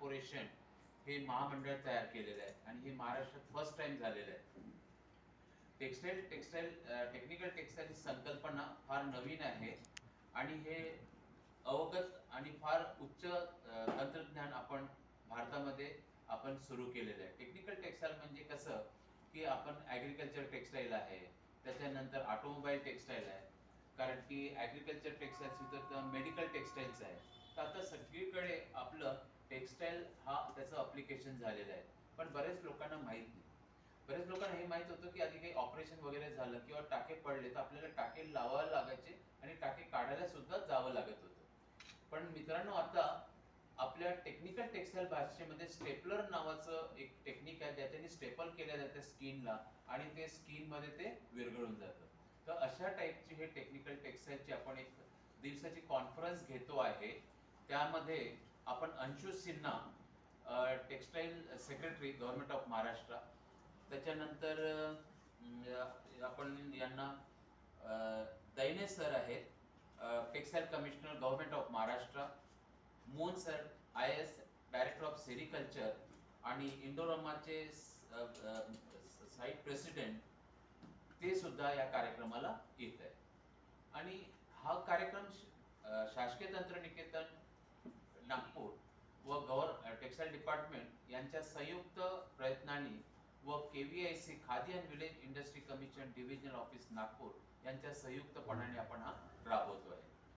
Corporation हे महामंडळ तयार केलेलं आहे आणि हे महाराष्ट्रात फर्स्ट टाइम झालेलं आहे. टेक्निकल टेक्सटाईल ही संकल्पना फार नवीन आहे आणि हे अवगत आणि फार उच्च तंत्रज्ञान आपण भारतामध्ये आपण सुरू केलेलं आहे. टेक्निकल टेक्सटाईल म्हणजे कसं की आपण ॲग्रिकल्चर टेक्सटाईल आहे, त्याच्यानंतर ऑटोमोबाईल टेक्सटाईल आहे, कारण की ॲग्रिकल्चर टेक्सटाईल्स तर मेडिकल टेक्सटाईल्स आहे. तर आता सगळीकडे आपलं टेक्सटाईल हा त्याचं अप्लिकेशन झालेलं आहे. पण बरेच लोकांना माहीत नाही. बरेच लोकांना हे माहित होतं की आधी काही ऑपरेशन वगैरे झालं किंवा टाके पडले तर आपल्याला टाके लावावे लागायचे आणि टाके काढायला सुद्धा जावं लागत होतं. पण मित्रांनो, आता आपल्या टेक्निकल टेक्सटाईल भाषेमध्ये स्टेपलर नावाचं एक टेक्निक आहे, ज्याच्याने स्टेपल केल्या जाते स्किनला आणि ते स्किनमध्ये ते विरघळून जातं. तर अशा टाईपची हे टेक्निकल टेक्सटाईलची आपण एक दिवसाची कॉन्फरन्स घेतो आहे. त्यामध्ये आपण Anshu Sinha, textile secretary government of Maharashtra, त्याच्यानंतर आपण यांना दैने सर आहेत, textile commissioner government of Maharashtra, Mohan sir IAS director of sericulture आणि इंडोरामाचे साईट प्रेसिडेंट, ते सुद्धा या कार्यक्रमाला येत आहे. आणि हा कार्यक्रम शासकीय तंत्रनिकेतन नागपूर व टेक्सटाईल डिपार्टमेंट यांच्या संयुक्त प्रयत्नांनी व KVIC khadi and village industry commission divisional office Nagpur यांच्या संयुक्तपणाने आपण हा राबवतो आहे.